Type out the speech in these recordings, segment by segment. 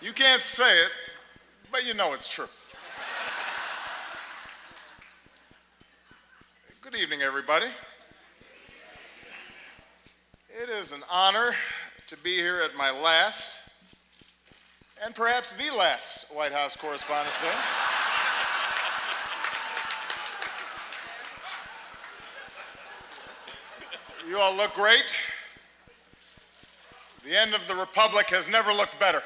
You can't say it, but you know it's true. Good evening, everybody. It is an honor to be here at my last, and perhaps the last, White House Correspondents' Day. You all look great. The end of the Republic has never looked better.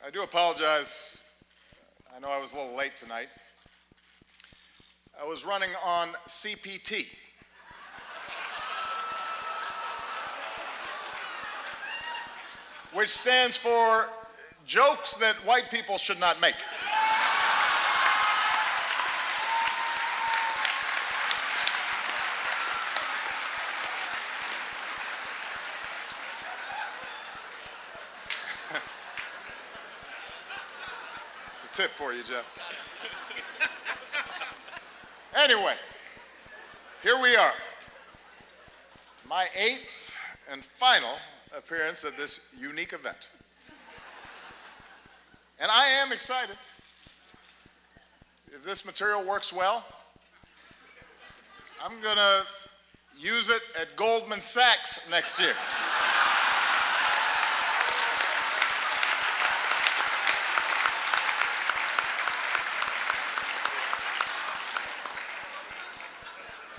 I do apologize. I know I was a little late tonight. I was running on CPT. Which stands for jokes that white people should not make. It's a tip for you, Jeff. Anyway, here we are. My 8th and final appearance at this unique event. And I am excited. If this material works well, I'm going to use it at Goldman Sachs next year.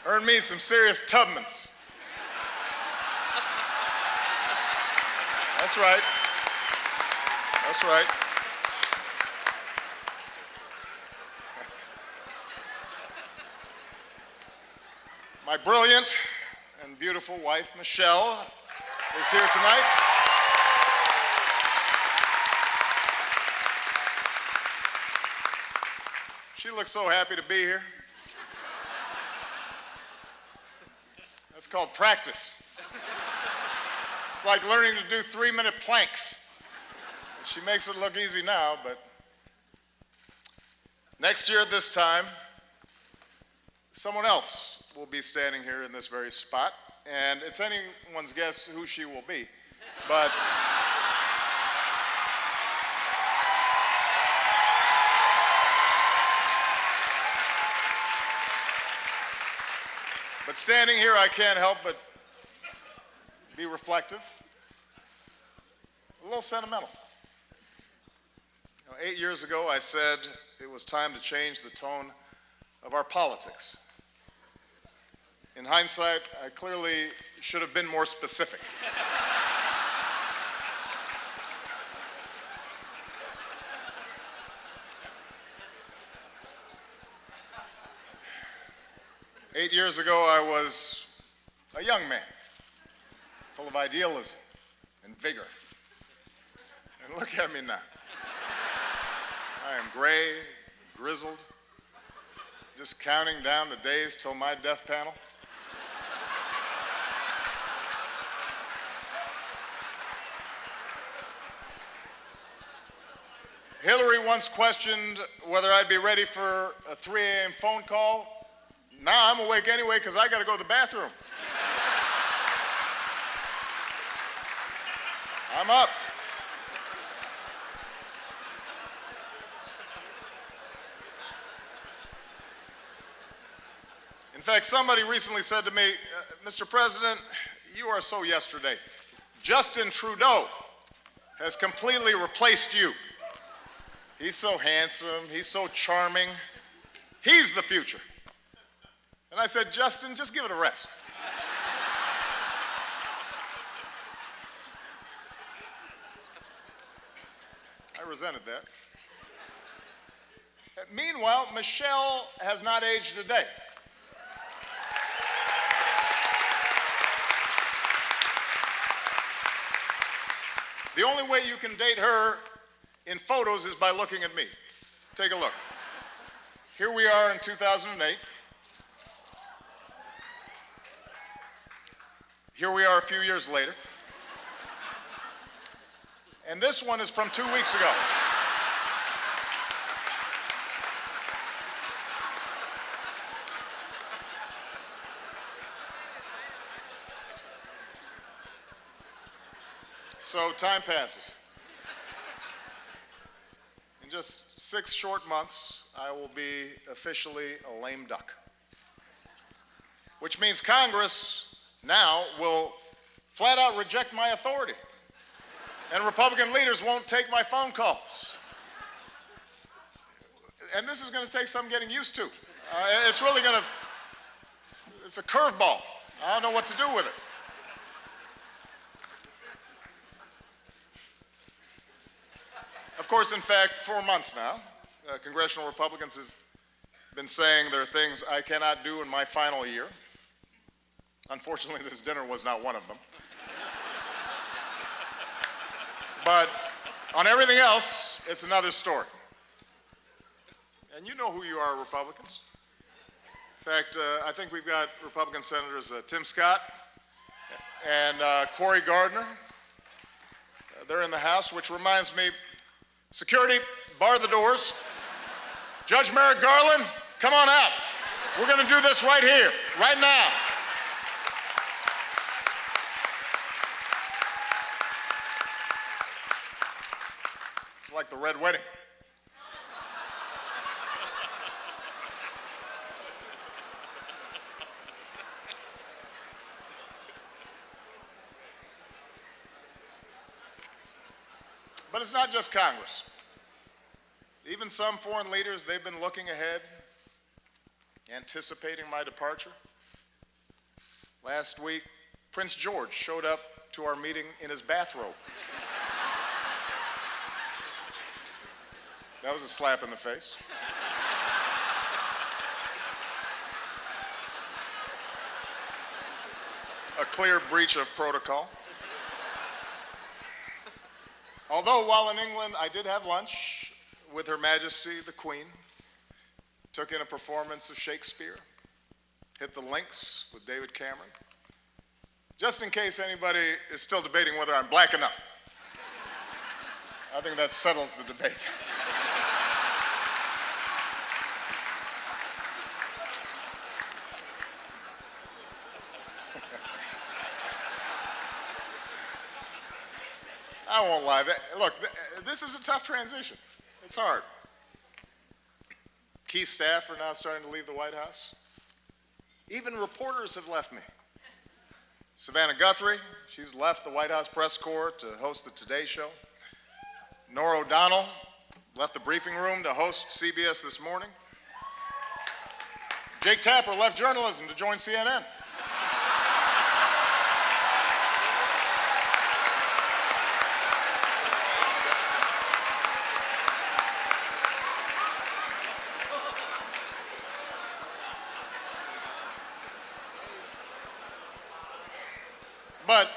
Earn me some serious Tubmans. That's right. That's right. My brilliant and beautiful wife, Michelle, is here tonight. She looks so happy to be here. That's called practice. It's like learning to do 3-minute planks. She makes it look easy now, but next year at this time, someone else will be standing here in this very spot, and it's anyone's guess who she will be. But standing here, I can't help but be reflective, a little sentimental. 8 years ago, I said it was time to change the tone of our politics. In hindsight, I clearly should have been more specific. Eight years ago, I was a young man, full of idealism and vigor. And look at me now. I am gray, grizzled, just counting down the days till my death panel. Hillary once questioned whether I'd be ready for a 3 a.m. phone call. Now I'm awake anyway because I got to go to the bathroom. I'm up. In fact, somebody recently said to me, Mr. President, you are so yesterday. Justin Trudeau has completely replaced you. He's so handsome, he's so charming. He's the future. And I said, Justin, just give it a rest. I resented that. Meanwhile, Michelle has not aged a day. The only way you can date her in photos is by looking at me. Take a look. Here we are in 2008. Here we are a few years later. And this one is from 2 weeks ago. So time passes. In just 6 short months, I will be officially a lame duck, which means Congress now will flat out reject my authority, and Republican leaders won't take my phone calls. And this is going to take some getting used to. It's really going to, it's a curveball. I don't know what to do with it. Of course, in fact, 4 months now, congressional Republicans have been saying there are things I cannot do in my final year. Unfortunately, this dinner was not one of them. But on everything else, it's another story. And you know who you are, Republicans. In fact, I think we've got Republican Senators Tim Scott and Cory Gardner. They're in the House, which reminds me, security, bar the doors. Judge Merrick Garland, come on out. We're going to do this right here, right now. It's like the Red Wedding. But it's not just Congress. Even some foreign leaders, they've been looking ahead, anticipating my departure. Last week, Prince George showed up to our meeting in his bathrobe. That was a slap in the face. A clear breach of protocol. Although while in England, I did have lunch with Her Majesty the Queen, took in a performance of Shakespeare, hit the links with David Cameron. Just in case anybody is still debating whether I'm black enough, I think that settles the debate. I won't lie. Look, this is a tough transition. It's hard. Key staff are now starting to leave the White House. Even reporters have left me. Savannah Guthrie, she's left the White House press corps to host the Today Show. Norah O'Donnell left the briefing room to host CBS This Morning. Jake Tapper left journalism to join CNN. But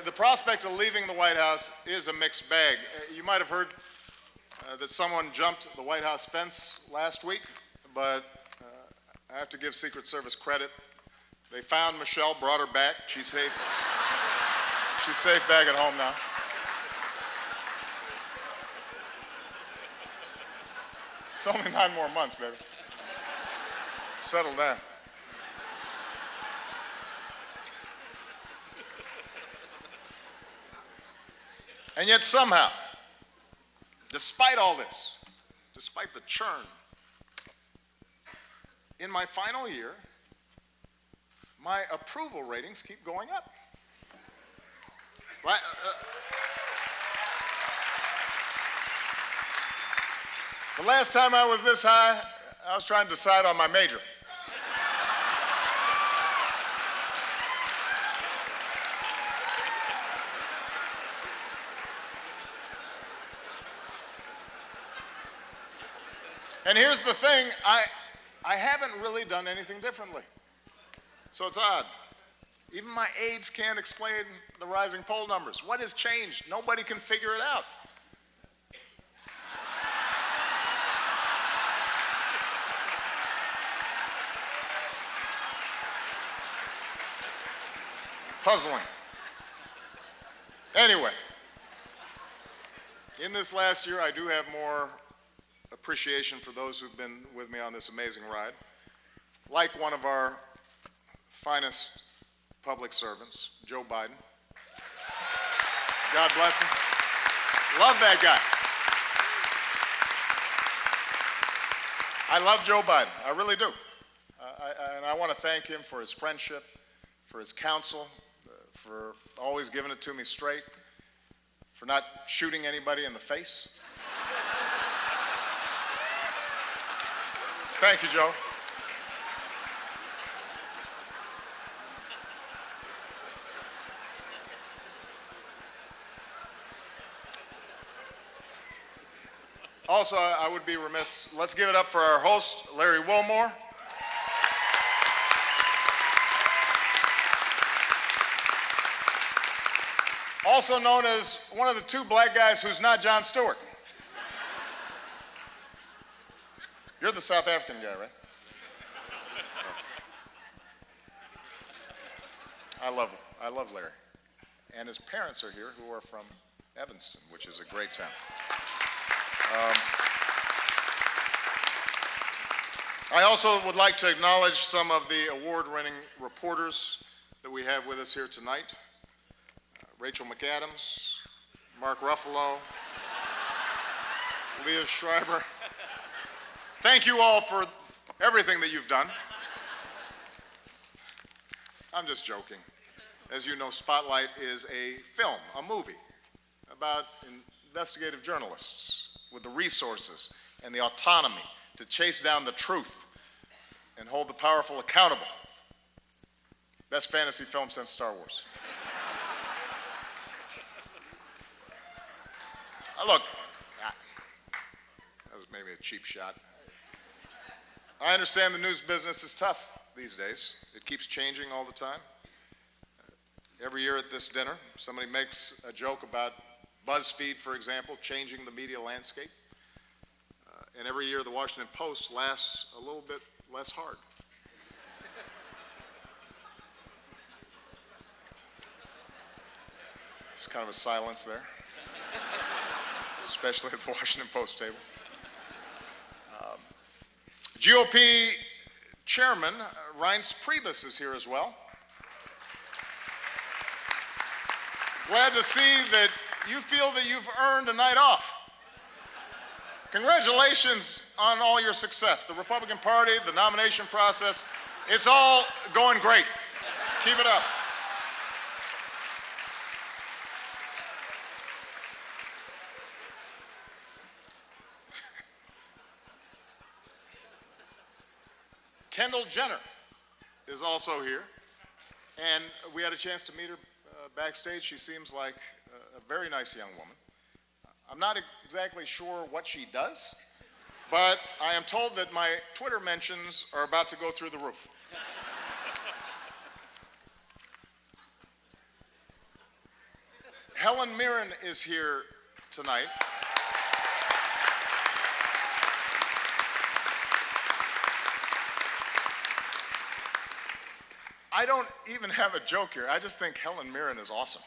the prospect of leaving the White House is a mixed bag. You might have heard that someone jumped the White House fence last week, but I have to give Secret Service credit. They found Michelle, brought her back. She's safe. She's safe back at home now. It's only 9 more months, baby. Settle down. And yet somehow, despite all this, despite the churn, in my final year, my approval ratings keep going up. The last time I was this high, I was trying to decide on my major. And here's the thing, I haven't really done anything differently. So it's odd. Even my aides can't explain the rising poll numbers. What has changed? Nobody can figure it out. Puzzling. Anyway, in this last year, I do have more appreciation for those who've been with me on this amazing ride. Like one of our finest public servants, Joe Biden. God bless him. Love that guy. I love Joe Biden. I really do. And I want to thank him for his friendship, for his counsel, for always giving it to me straight, for not shooting anybody in the face. Thank you, Joe. Also, I would be remiss, let's give it up for our host, Larry Wilmore. Also known as one of the two black guys who's not Jon Stewart. You're the South African guy, right? I love Larry. And his parents are here, who are from Evanston, which is a great town. I also would like to acknowledge some of the award-winning reporters that we have with us here tonight. Rachel McAdams, Mark Ruffalo, Leah Schreiber. Thank you all for everything that you've done. I'm just joking. As you know, Spotlight is a film, a movie, about investigative journalists with the resources and the autonomy to chase down the truth and hold the powerful accountable. Best fantasy film since Star Wars. Look, that was maybe a cheap shot. I understand the news business is tough these days. It keeps changing all the time. Every year at this dinner, somebody makes a joke about BuzzFeed, for example, changing the media landscape. And every year the Washington Post laughs a little bit less hard. There's kind of a silence there, especially at the Washington Post table. GOP Chairman Reince Priebus is here as well. Glad to see that you feel that you've earned a night off. Congratulations on all your success. The Republican Party, the nomination process, it's all going great. Keep it up. Kendall Jenner is also here, and we had a chance to meet her backstage. She seems like a very nice young woman. I'm not exactly sure what she does, but I am told that my Twitter mentions are about to go through the roof. Helen Mirren is here tonight. I don't even have a joke here. I just think Helen Mirren is awesome.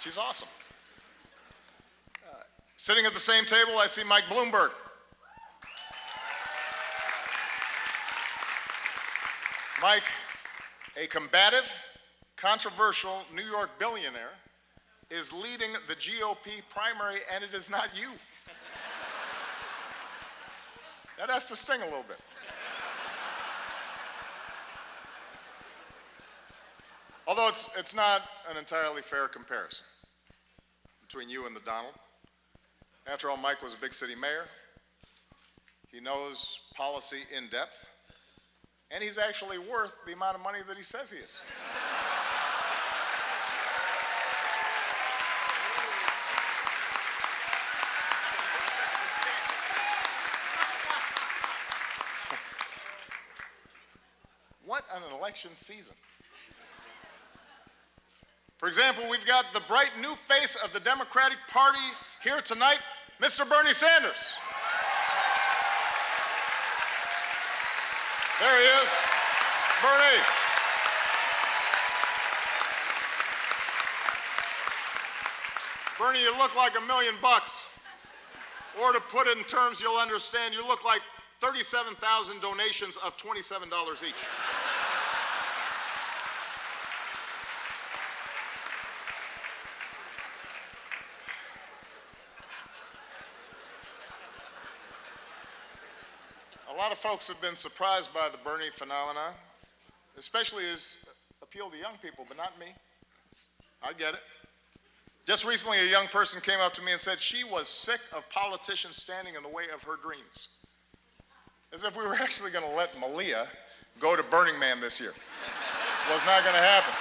She's awesome. Sitting at the same table, I see Mike Bloomberg. Mike, a combative, controversial New York billionaire, is leading the GOP primary, and it is not you. That has to sting a little bit. Although it's not an entirely fair comparison between you and the Donald. After all, Mike was a big city mayor. He knows policy in depth, and he's actually worth the amount of money that he says he is. What an election season. For example, we've got the bright new face of the Democratic Party here tonight, Mr. Bernie Sanders. There he is. Bernie. Bernie, you look like $1 million. Or to put it in terms you'll understand, you look like 37,000 donations of $27 each. A lot of folks have been surprised by the Bernie phenomena, especially his appeal to young people, but not me. I get it. Just recently, a young person came up to me and said she was sick of politicians standing in the way of her dreams. As if we were actually going to let Malia go to Burning Man this year. Was not going to happen.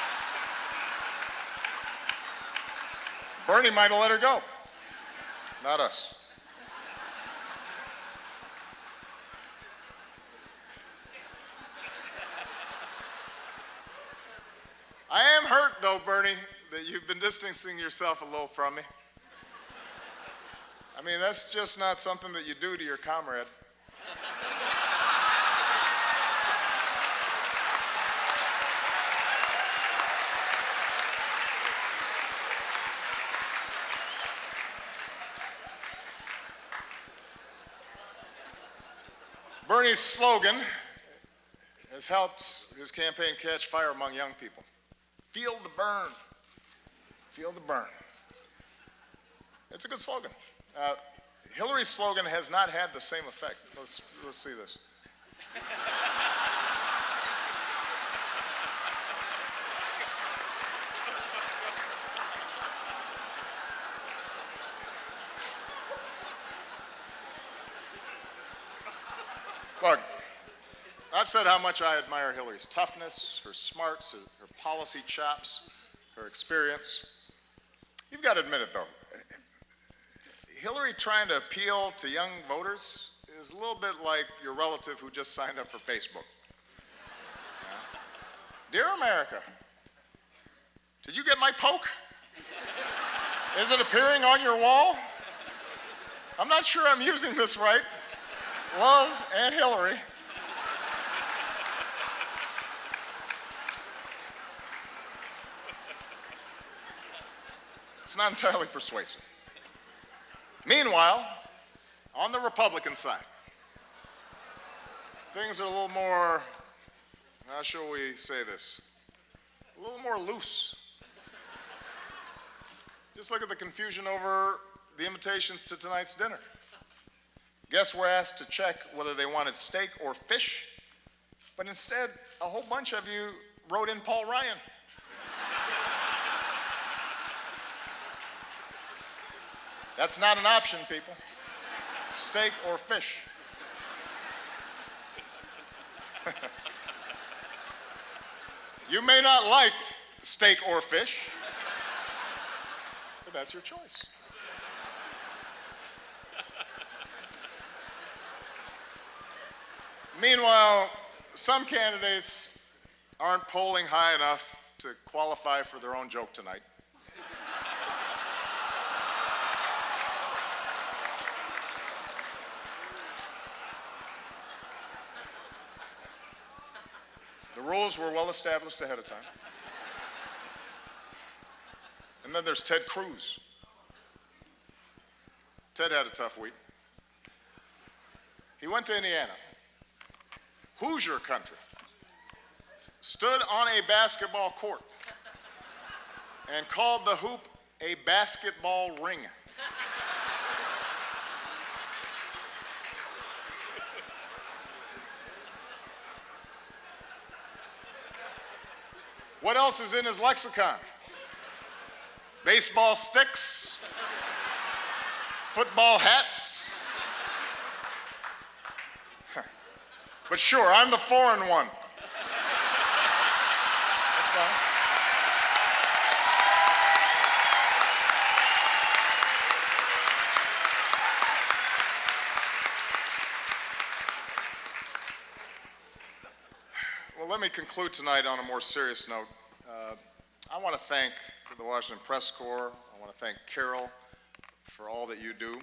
Bernie might have let her go, not us. I am hurt, though, Bernie, that you've been distancing yourself a little from me. I mean, that's just not something that you do to your comrade. Bernie's slogan has helped his campaign catch fire among young people. Feel the burn. Feel the burn. It's a good slogan. Hillary's slogan has not had the same effect. Let's see this. Look, I've said how much I admire Hillary's toughness, her smarts, her policy chops, her experience. You've got to admit it, though. Hillary trying to appeal to young voters is a little bit like your relative who just signed up for Facebook. Yeah. Dear America, did you get my poke? Is it appearing on your wall? I'm not sure I'm using this right. Love, Aunt Hillary. It's not entirely persuasive. Meanwhile, on the Republican side, things are a little more, how shall we say this, a little more loose. Just look at the confusion over the invitations to tonight's dinner. Guests were asked to check whether they wanted steak or fish, but instead, a whole bunch of you wrote in Paul Ryan. That's not an option, people. Steak or fish. You may not like steak or fish, but that's your choice. Meanwhile, some candidates aren't polling high enough to qualify for their own joke tonight. The rules were well established ahead of time. And then there's Ted Cruz. Ted had a tough week. He went to Indiana, Hoosier country, stood on a basketball court and called the hoop a basketball ring. What else is in his lexicon? Baseball sticks, football hats. But sure, I'm the foreign one. That's fine. Well, let me conclude tonight on a more serious note. I want to thank the Washington Press Corps. I want to thank Carol for all that you do.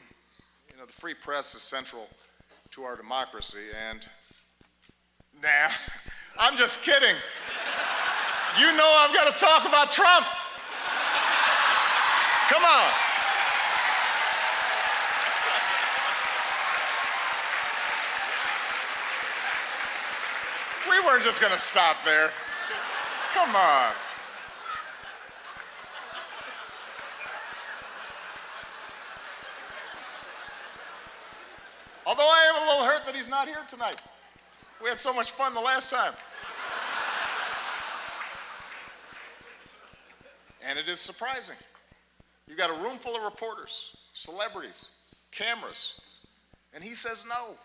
You know, the free press is central to our democracy, and nah, I'm just kidding. You know I've got to talk about Trump. Come on. just gonna stop there. Come on. Although I am a little hurt that he's not here tonight. We had so much fun the last time. And it is surprising. You got a room full of reporters, celebrities, cameras, and he says no.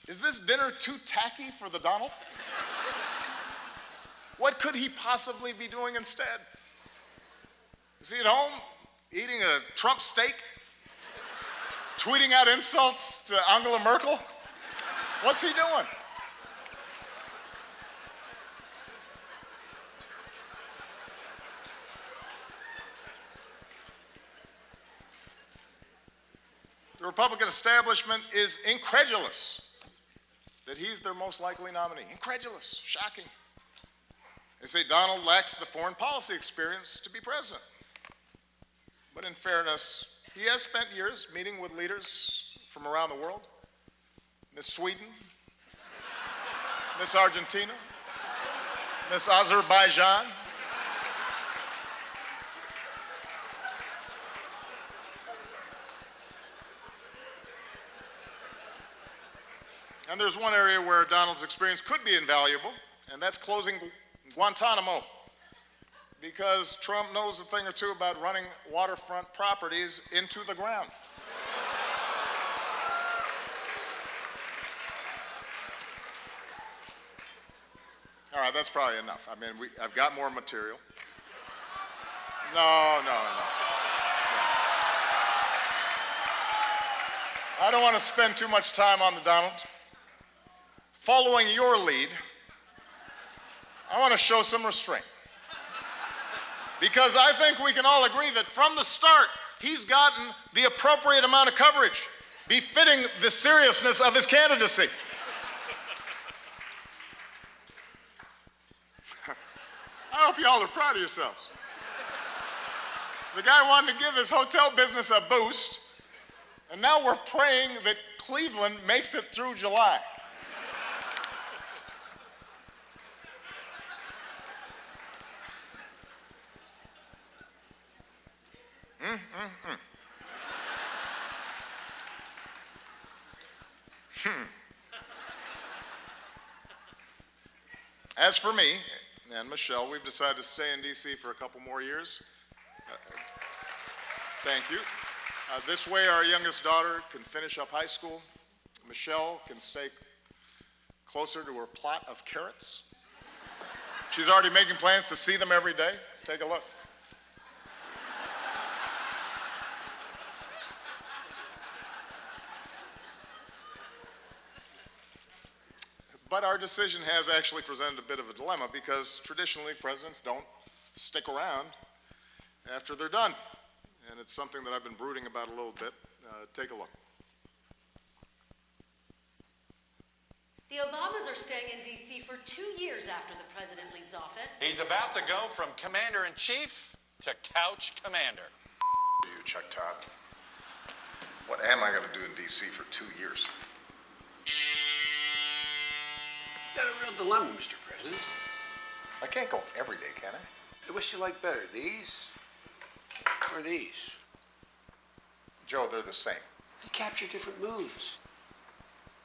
Is this dinner too tacky for the Donald? What could he possibly be doing instead? Is he at home eating a Trump steak? Tweeting out insults to Angela Merkel? What's he doing? The Republican establishment is incredulous that he's their most likely nominee. Incredulous, shocking. They say Donald lacks the foreign policy experience to be president. But in fairness, he has spent years meeting with leaders from around the world. Miss Sweden, Miss Argentina, Miss Azerbaijan. And there's one area where Donald's experience could be invaluable, and that's closing Guantanamo. Because Trump knows a thing or two about running waterfront properties into the ground. All right, that's probably enough. I mean, I've got more material. No. I don't want to spend too much time on the Donald. Following your lead, I want to show some restraint. Because I think we can all agree that from the start, he's gotten the appropriate amount of coverage, befitting the seriousness of his candidacy. I hope you all are proud of yourselves. The guy wanted to give his hotel business a boost, and now we're praying that Cleveland makes it through July. As for me and Michelle, we've decided to stay in D.C. for a couple more years. Thank you. This way our youngest daughter can finish up high school. Michelle can stay closer to her plot of carrots. She's already making plans to see them every day. Take a look. But our decision has actually presented a bit of a dilemma because traditionally presidents don't stick around after they're done. And it's something that I've been brooding about a little bit. Take a look. The Obamas are staying in D.C. for 2 years after the president leaves office. He's about to go from commander-in-chief to couch commander. You, Chuck Todd. What am I going to do in D.C. for 2 years? You got a real dilemma, Mr. President. I can't go every day, can I? Which you like better, these or these? Joe, they're the same. They capture different moods.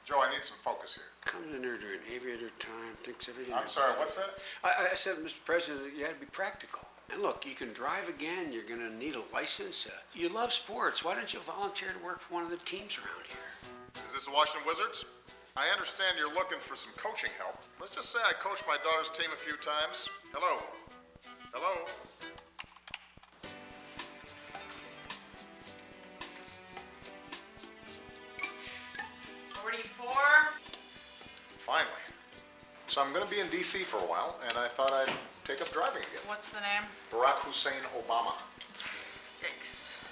Joe, I need some focus here. Comes in there during aviator time, thinks everything. I'm sorry, what's that? I said, Mr. President, you had to be practical. And look, you can drive again. You're going to need a license. You love sports. Why don't you volunteer to work for one of the teams around here? Is this the Washington Wizards? I understand you're looking for some coaching help. Let's just say I coached my daughter's team a few times. Hello? Hello? Finally. So I'm going to be in D.C. for a while, and I thought I'd take up driving again. What's the name? Barack Hussein Obama. Yikes.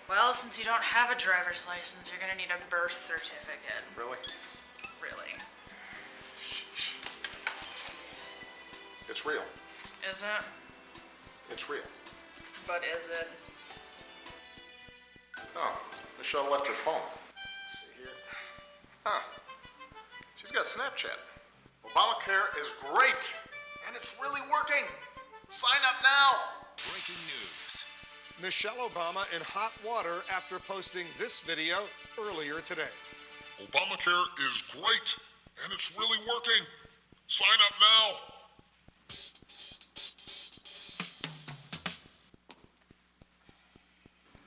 Well, since you don't have a driver's license, you're gonna need a birth certificate. Really? Really. It's real. Is it? It's real. But is it? Oh, Michelle left her phone. Let's see here. Huh. He's got Snapchat. Obamacare is great, and it's really working. Sign up now. Breaking news. Michelle Obama in hot water after posting this video earlier today. Obamacare is great, and it's really working. Sign up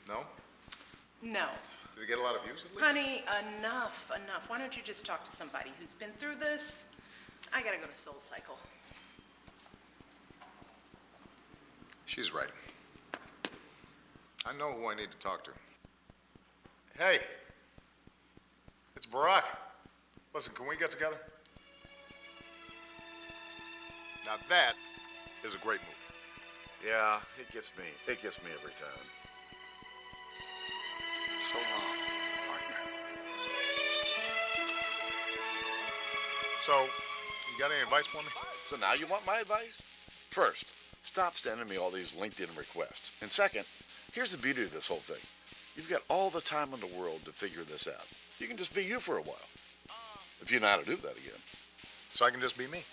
now. No? No. Did it get a lot of views at least? Honey, enough. Why don't you just talk to somebody who's been through this? I gotta go to Soul Cycle. She's right. I know who I need to talk to. Hey, it's Barack. Listen, can we get together? Now that is a great move. Yeah, it gets me every time. So long, partner. So, you got any advice for me? So now you want my advice? First, stop sending me all these LinkedIn requests. And second, here's the beauty of this whole thing. You've got all the time in the world to figure this out. You can just be you for a while. If you know how to do that again. So I can just be me.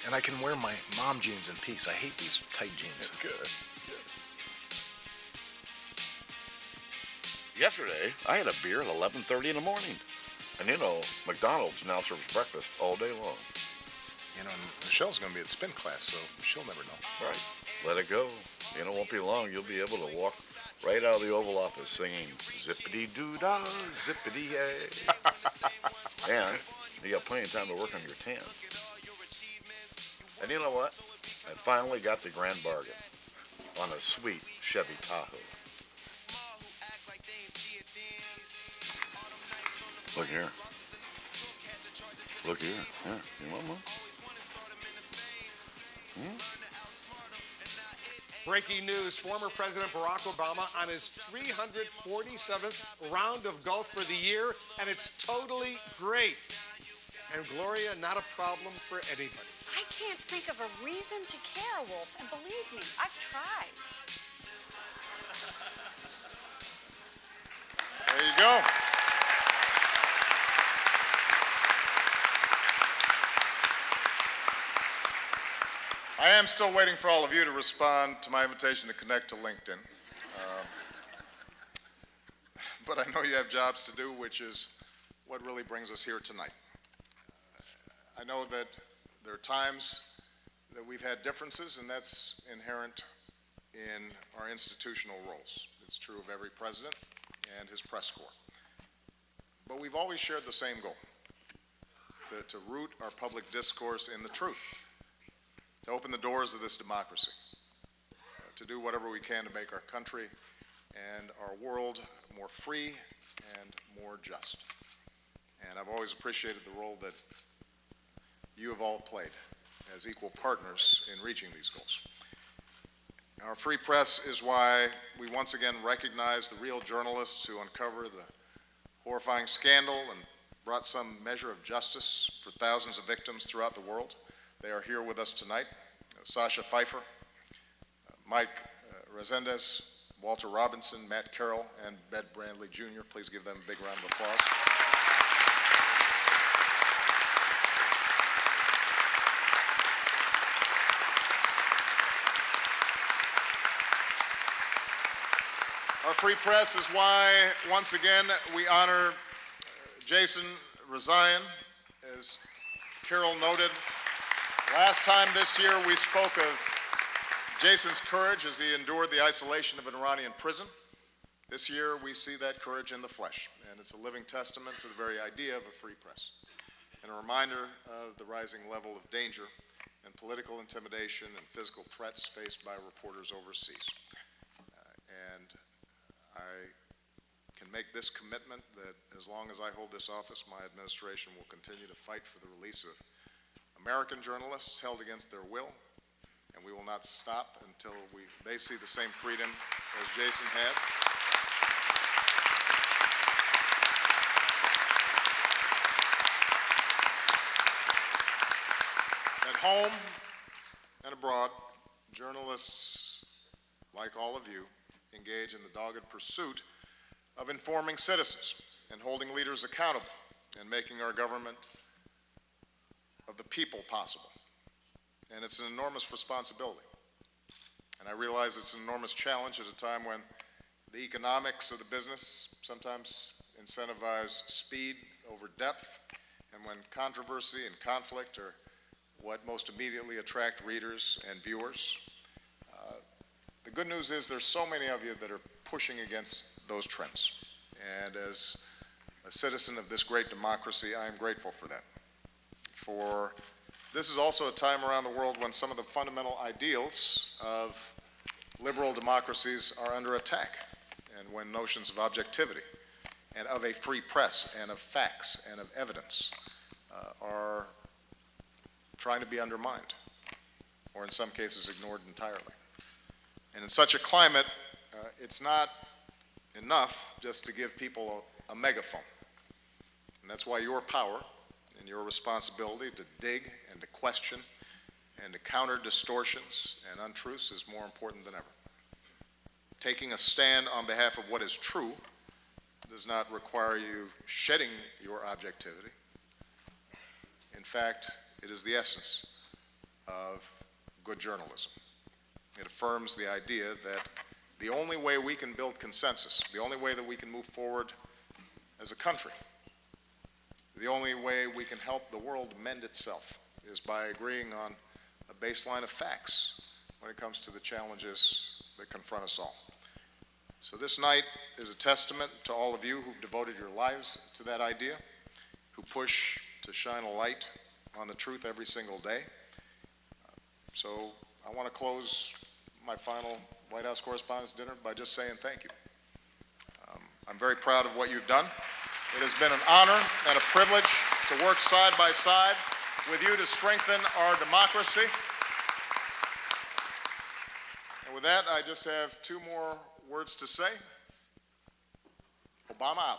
And I can wear my mom jeans in peace. I hate these tight jeans. Good. Yesterday, I had a beer at 11:30 in the morning. And you know, McDonald's now serves breakfast all day long. You know, Michelle's going to be at spin class, so she'll never know. Right. Let it go. You know, it won't be long. You'll be able to walk right out of the Oval Office singing zippity-doo-dah, zippity-yay. And you got plenty of time to work on your tan. And you know what? I finally got the grand bargain on a sweet Chevy Tahoe. Look here. Look here. Here. You want one? Breaking news, former President Barack Obama on his 347th round of golf for the year, and it's totally great. And Gloria, not a problem for anybody. I can't think of a reason to care, Wolf, and believe me, I've tried. There you go. I am still waiting for all of you to respond to my invitation to connect to LinkedIn. But I know you have jobs to do, which is what really brings us here tonight. I know that there are times that we've had differences, and that's inherent in our institutional roles. It's true of every president and his press corps. But we've always shared the same goal, to root our public discourse in the truth, to open the doors of this democracy, to do whatever we can to make our country and our world more free and more just. And I've always appreciated the role that you have all played as equal partners in reaching these goals. Our free press is why we once again recognize the real journalists who uncover the horrifying scandal and brought some measure of justice for thousands of victims throughout the world. They are here with us tonight. Sasha Pfeiffer, Mike Resendez, Walter Robinson, Matt Carroll, and Ben Brandley Jr. Please give them a big round of applause. Our free press is why, once again, we honor Jason Rezaian. As Carol noted, last time this year we spoke of Jason's courage as he endured the isolation of an Iranian prison. This year we see that courage in the flesh, and it's a living testament to the very idea of a free press, and a reminder of the rising level of danger and political intimidation and physical threats faced by reporters overseas. And I can make this commitment that as long as I hold this office, my administration will continue to fight for the release of American journalists held against their will, and we will not stop until they see the same freedom as Jason had. At home and abroad, journalists, like all of you, engage in the dogged pursuit of informing citizens and holding leaders accountable and making our government of the people possible. And it's an enormous responsibility. And I realize it's an enormous challenge at a time when the economics of the business sometimes incentivize speed over depth, and when controversy and conflict are what most immediately attract readers and viewers. The good news is there's so many of you that are pushing against those trends. And as a citizen of this great democracy, I am grateful for that. For this is also a time around the world when some of the fundamental ideals of liberal democracies are under attack, and when notions of objectivity and of a free press and of facts and of evidence are trying to be undermined, or in some cases ignored entirely. And in such a climate, it's not enough just to give people a megaphone. And that's why your power and your responsibility to dig and to question and to counter distortions and untruths is more important than ever. Taking a stand on behalf of what is true does not require you shedding your objectivity. In fact, it is the essence of good journalism. It affirms the idea that the only way we can build consensus, the only way that we can move forward as a country, the only way we can help the world mend itself is by agreeing on a baseline of facts when it comes to the challenges that confront us all. So this night is a testament to all of you who've devoted your lives to that idea, who push to shine a light on the truth every single day. So I want to close my final White House Correspondents' Dinner by just saying thank you. I'm very proud of what you've done. It has been an honor and a privilege to work side by side with you to strengthen our democracy. And with that, I just have two more words to say. Obama out.